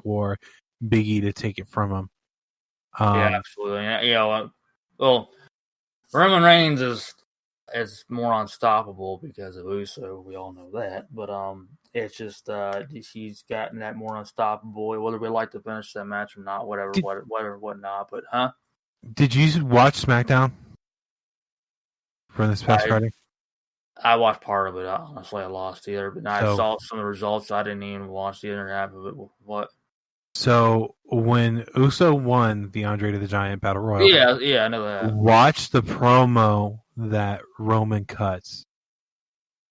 for Big E to take it from him. Yeah, absolutely. Well, Roman Reigns is more unstoppable because of Uso. We all know that, but it's just he's gotten that more unstoppable. Whether we like to finish that match or not, whatnot. But did you watch SmackDown from this past Friday? I watched part of it. Honestly, I lost either, but I saw some of the results. I didn't even watch the other half of it. What? So when Uso won the Andre the Giant Battle Royal, yeah, I know that. Watch the promo that Roman cuts.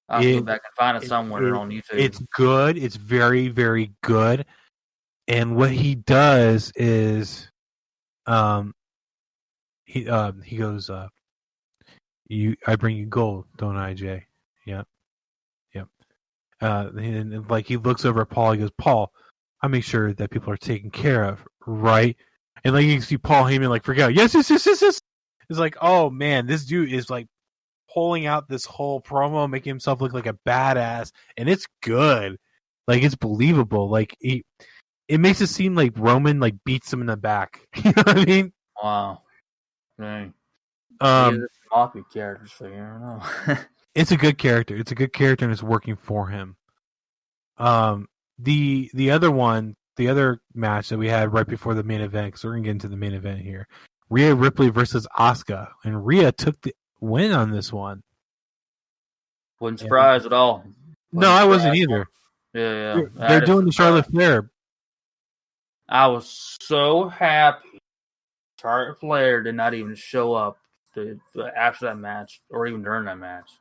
I'll go back and find it somewhere on YouTube. It's good. It's very, very good. And what he does is, he goes, I bring you gold, don't I, Jay? Yep. And like he looks over at Paul. He goes, Paul, I make sure that people are taken care of, right? And like you see Paul Heyman like forget, yes. It's like, oh man, this dude is like pulling out this whole promo, making himself look like a badass, and it's good. Like it's believable. Like it makes it seem like Roman like beats him in the back. You know what I mean? Wow. Dang. He's a floppy character, so you don't know. It's a good character. It's a good character, and it's working for him. The other match that we had right before the main event, because we're gonna get into the main event here, Rhea Ripley versus Asuka, and Rhea took the win on this one. Wasn't surprised at all. No, I wasn't either. Yeah. They're doing the Charlotte Flair. I was so happy Charlotte Flair did not even show up after that match or even during that match.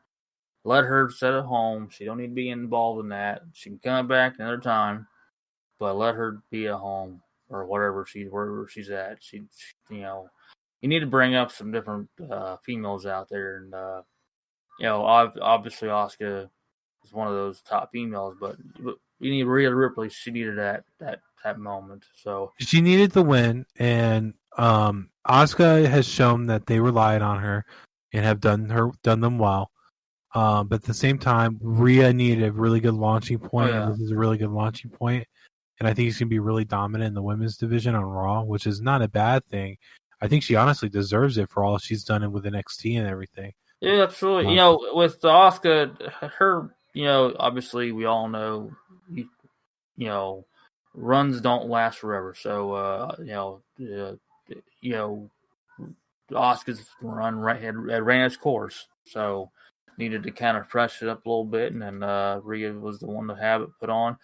Let her sit at home. She don't need to be involved in that. She can come back another time, but let her be at home or wherever she's at. She you need to bring up some different females out there, and obviously Asuka is one of those top females, but you need Rhea Ripley. She needed that moment. So she needed the win, and Asuka has shown that they relied on her and have done them well. But at the same time, Rhea needed a really good launching point, and this is a really good launching point. And I think she's going to be really dominant in the women's division on Raw, which is not a bad thing. I think she honestly deserves it for all she's done with NXT and everything. Yeah, absolutely. With Asuka, her, obviously we all know, runs don't last forever. So, Asuka's run had ran its course. So needed to kind of freshen it up a little bit, and then Rhea was the one to have it put on.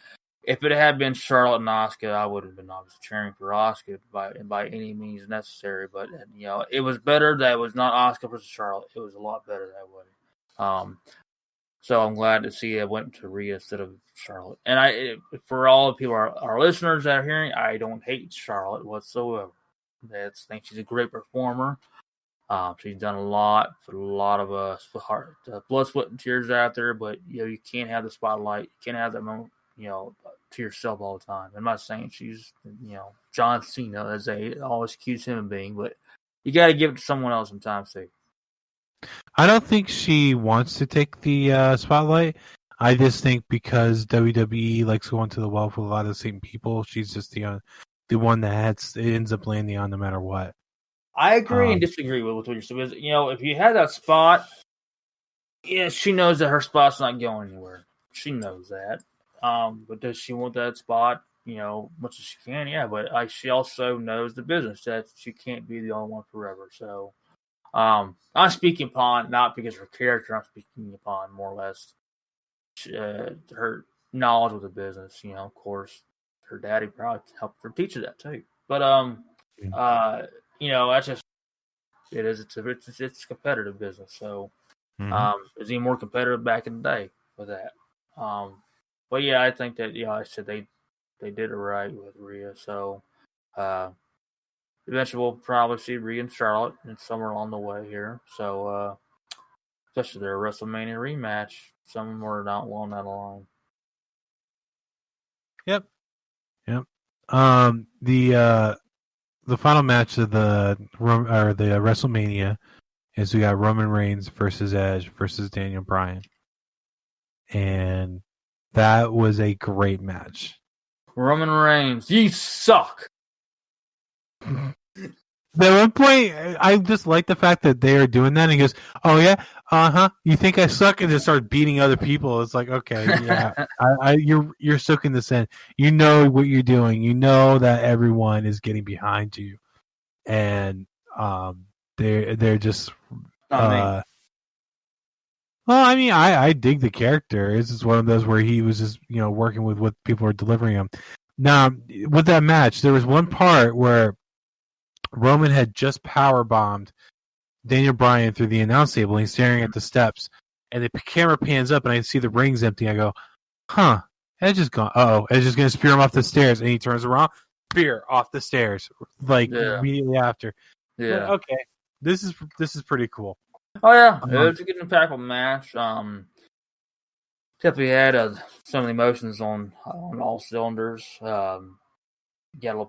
If it had been Charlotte and Asuka, I would have been obviously cheering for Asuka by any means necessary. But it was better that it was not Asuka versus Charlotte. It was a lot better that way. So I'm glad to see it went to Rhea instead of Charlotte. And for all the people, our listeners that are hearing, I don't hate Charlotte whatsoever. I think she's a great performer. She's done a lot for a lot of blood, sweat, and tears out there. But you can't have the spotlight. You can't have that moment, to yourself all the time. I'm not saying she's, John Cena, as they always accuse him of being, but you got to give it to someone else sometimes too. I don't think she wants to take the spotlight. I just think because WWE likes going to the well with a lot of the same people, she's just the one that ends up landing on no matter what. I agree and disagree with what you're saying. Because, if you had that spot, she knows that her spot's not going anywhere. She knows that. But does she want that spot, much as she can? Yeah, but she also knows the business that she can't be the only one forever. So I'm speaking upon, not because of her character, I'm speaking upon more or less her knowledge of the business. Of course, her daddy probably helped her teach her that too. But that's just it is. It's competitive business. So, is he more competitive back in the day with that? But yeah, I think that I said they did it right with Rhea. So, eventually we'll probably see Rhea and Charlotte and somewhere along the way here. So, especially their WrestleMania rematch, somewhere not along that line. Yep. The final match of the WrestleMania is we got Roman Reigns versus Edge versus Daniel Bryan, and that was a great match. Roman Reigns, you suck. At one point, I just like the fact that they are doing that. And he goes, "Oh yeah, You think I suck?" And just start beating other people. It's like, okay, yeah, you're soaking this in. You know what you're doing. You know that everyone is getting behind you, and they're just. Well, I mean, I dig the character. This is one of those where he was just working with what people are delivering him. Now, with that match, there was one part where Roman had just power bombed Daniel Bryan through the announce table. And he's staring at the steps, and the camera pans up, and I see the ring's empty. I go, "Huh? Edge is gone. Edge is going to spear him off the stairs." And he turns around, spear off the stairs, immediately after. Yeah. Like, okay, this is pretty cool. Oh yeah, it was a good impactful match. Definitely had some of the emotions on all cylinders. Got a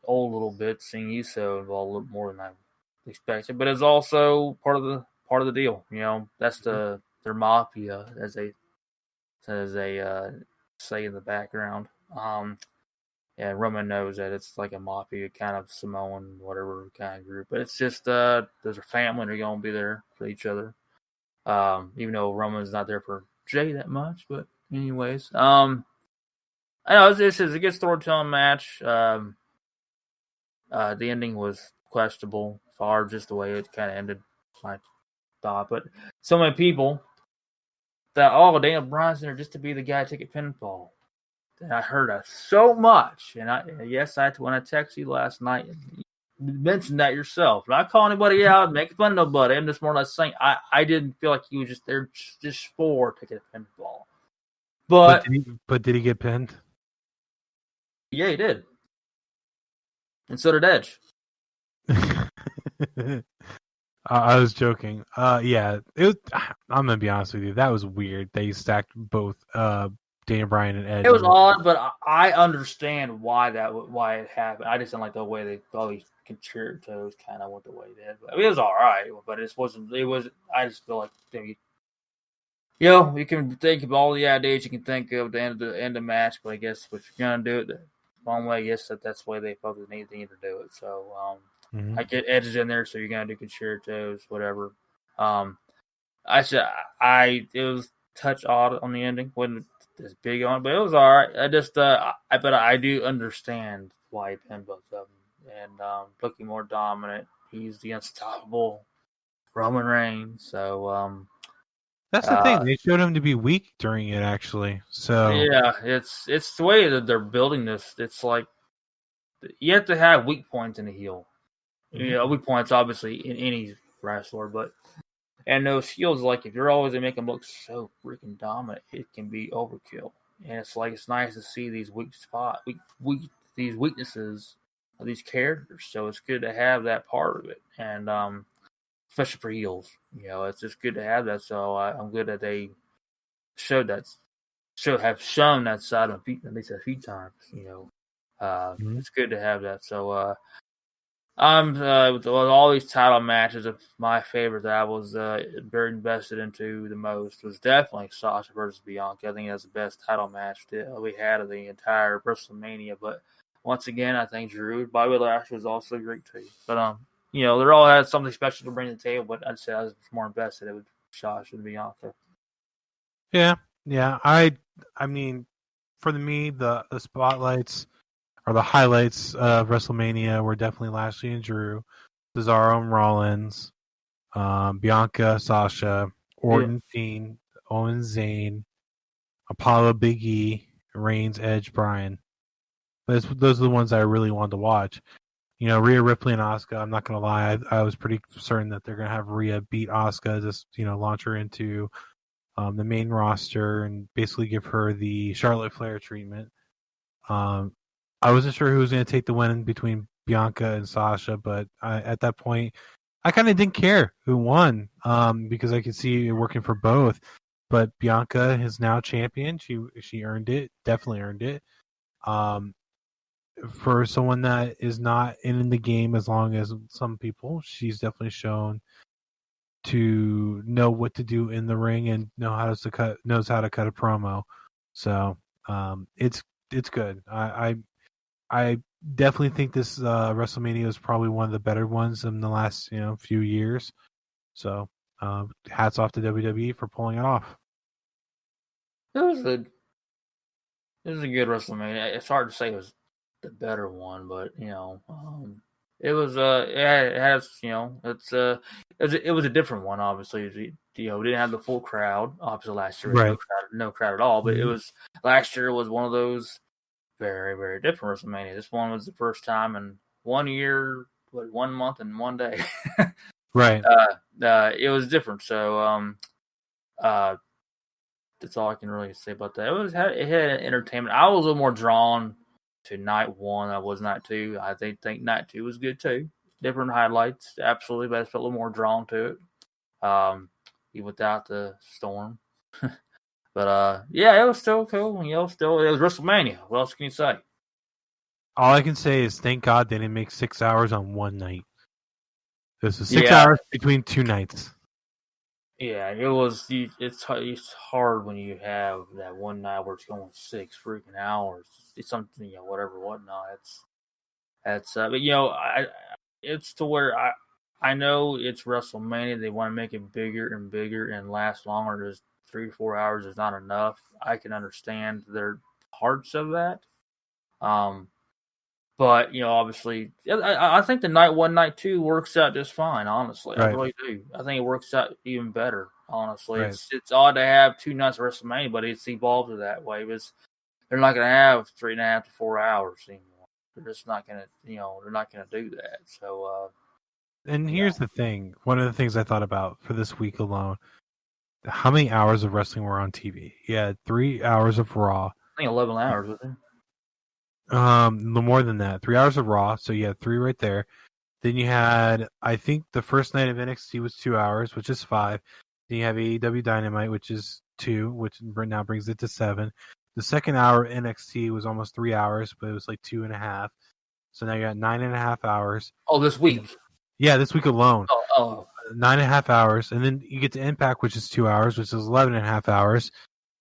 little bit, seeing Uso involved a little more than I expected, but it's also part of the deal. That's their mafia, as they say in the background. Yeah, Roman knows that it's like a mafia kind of Samoan, whatever kind of group, but it's just there's a family, and they're gonna be there for each other. Even though Roman's not there for Jay that much, but anyways, I know this is a good storytelling match. The ending was questionable, far just the way it kind of ended. I thought, but so many people that Daniel Bryan's there just to be the guy to take a pinfall. And I heard that so much, and when I texted you last night, you mentioned that yourself. Not calling anybody out, making fun of nobody. I'm just more or less saying I didn't feel like he was just there just for taking a pinfall. But did he get pinned? Yeah, he did. And so did Edge. I was joking. Yeah, I'm gonna be honest with you. That was weird. They stacked both Daniel Bryan and Edge. It was odd, but I understand why it happened. I just didn't like the way they all these conspirators kind of went the way they did. I mean, it was all right, but it wasn't. It was. I just feel like you can think of all the ideas you can think of at the end of the match, but I guess if you're gonna do it one way, I guess that's the way they probably need to do it. So I get Edges in there, so you're gonna do concertos, whatever. It was touch odd on the ending, wasn't as big on it, but it was all right. I just but I do understand why he pinned both of them, and looking more dominant. He's the unstoppable Roman Reigns. So that's the thing. They showed him to be weak during it, actually. So yeah, it's the way that they're building this. It's like you have to have weak points in a heel. Weak points obviously in any wrestler, and those heels, like if you're always gonna make them look so freaking dominant, it can be overkill. And it's nice to see these these weaknesses of these characters. So it's good to have that part of it, and especially for heels, it's just good to have that. So I'm good that they have shown that side of feet at least a few times. It's good to have that. So with all these title matches, my favorite that I was very invested into the most was definitely Sasha versus Bianca. I think that's the best title match that we had of the entire Wrestlemania. But once again, I think Drew Bobby Lashley was also great too. But they all had something special to bring to the table. But I'd say I was more invested with Sasha and Bianca. Yeah. I mean, for me, the spotlights or the highlights of WrestleMania were definitely Lashley and Drew, Cesaro and Rollins, Bianca, Sasha, Orton, Dean, Owen, Zayn, Apollo, Big E, Reigns, Edge, Bryan. Those are the ones I really wanted to watch. Rhea Ripley and Asuka. I'm not gonna lie, I was pretty certain that they're gonna have Rhea beat Asuka, just launch her into the main roster and basically give her the Charlotte Flair treatment. I wasn't sure who was going to take the win between Bianca and Sasha, but at that point, I kind of didn't care who won because I could see it working for both. But Bianca is now champion. She earned it, definitely earned it. For someone that is not in the game as long as some people, she's definitely shown to know what to do in the ring and knows how to cut a promo. So it's it's good. I definitely think this WrestleMania is probably one of the better ones in the last few years. So hats off to WWE for pulling it off. It was a good WrestleMania. It's hard to say it was the better one, but it was it has it was a different one. Obviously, it didn't have the full crowd. Obviously, last year was Right. no crowd at all. But Mhm. it was last year was one of those very, very different WrestleMania. This one was the first time in 1 year, 1 month and 1 day. Right. It was different. So that's all I can really say about that. It had entertainment. I was a little more drawn to night one. I was night two. I think night two was good too. Different highlights, absolutely, but I felt a little more drawn to it. Even without the storm. But yeah, it was still cool. It was WrestleMania. What else can you say? All I can say is thank God they didn't make 6 hours on one night. This is 6 hours between 2 nights. Yeah, it was. It's hard when you have that one night where it's going 6 freaking hours. It's something, whatnot. But it's to where I know it's WrestleMania. They want to make it bigger and bigger and last longer. Just 3 to 4 hours is not enough. I can understand their parts of that. But obviously, I think the night one, night two works out just fine. Honestly, Right. I really do. I think it works out even better. Honestly, Right. it's odd to have 2 nights of WrestleMania, but it's evolved that way. Because they're not going to have 3.5 to 4 hours anymore. They're just not going to, they're not going to do that. So, and here's the thing. One of the things I thought about for this week alone: how many hours of wrestling were on TV? Yeah, 3 hours of Raw. I think 11 hours with it. No more than that. 3 hours of Raw, so you had 3 right there. Then you had, I think, the first night of NXT was 2 hours, which is 5. Then you have AEW Dynamite, which is 2, which now brings it to 7. The second hour of NXT was almost 3 hours, but it was like 2.5. So now you got 9.5 hours. Oh, this week? Yeah, this week alone. Oh. 9.5 hours, and then you get to Impact, which is 2 hours, which is 11.5 hours.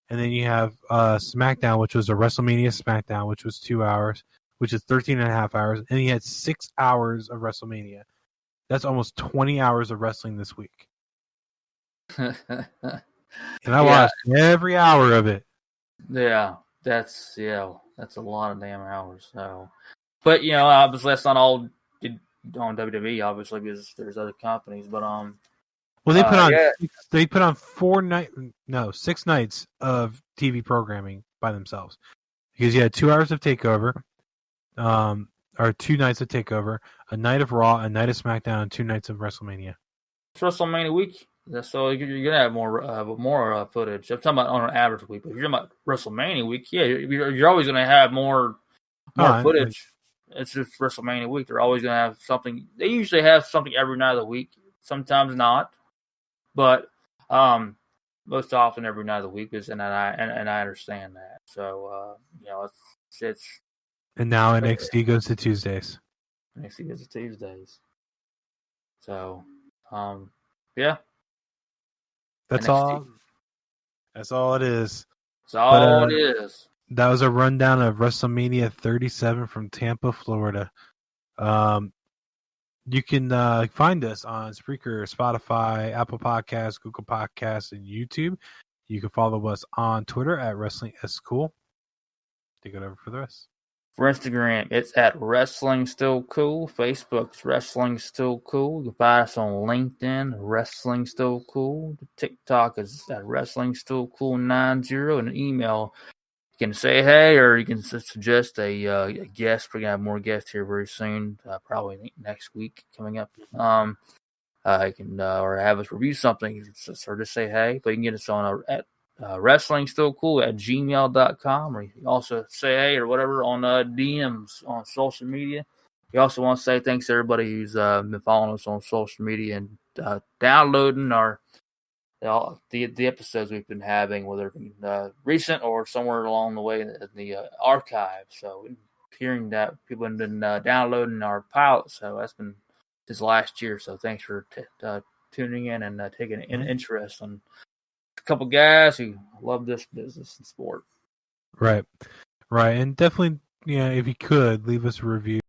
And then you have SmackDown, which was a WrestleMania SmackDown, which was 2 hours, which is 13.5 hours. And you had 6 hours of WrestleMania. That's almost 20 hours of wrestling this week. And I watched every hour of it. Yeah, that's a lot of damn hours. So, but obviously that's not all on WWE, obviously, because there's other companies. But well, they put on 6 nights of TV programming by themselves, because you had 2 hours of Takeover, or 2 nights of Takeover, a night of Raw, a night of SmackDown, and 2 nights of WrestleMania. It's WrestleMania week. So you're gonna have more footage. I'm talking about on an average week, but if you're talking about WrestleMania week, yeah, you're always gonna have more footage. It's just WrestleMania week. They're always gonna have something. They usually have something every night of the week. Sometimes not, but most often every night of the week is, and I understand that. So it's and now NXT goes to Tuesdays. NXT goes to Tuesdays. So yeah. That's NXT. All. That's all it is. That's all it is. That was a rundown of WrestleMania 37 from Tampa, Florida. You can find us on Spreaker, Spotify, Apple Podcasts, Google Podcasts, and YouTube. You can follow us on Twitter at WrestlingSCool. Take it over for the rest. For Instagram, it's at Wrestling Still Cool. Facebook's Wrestling Still Cool. You can find us on LinkedIn, Wrestling Still Cool. TikTok is at Wrestling Still Cool 90, and an email. You can say hey, or you can suggest a guest. We're gonna have more guests here very soon, probably next week coming up. You can or have us review something, or just say hey. But you can get us on at Wrestling Still Cool at gmail.com, or you can also say hey or whatever on DMs on social media. We also want to say thanks to everybody who's been following us on social media and downloading the episodes we've been having, whether recent or somewhere along the way in the archive. So hearing that people have been downloading our pilot, so that's been since last year. So thanks for tuning in and taking an interest in a couple guys who love this business and sport. Right. Right, and definitely, if you could leave us a review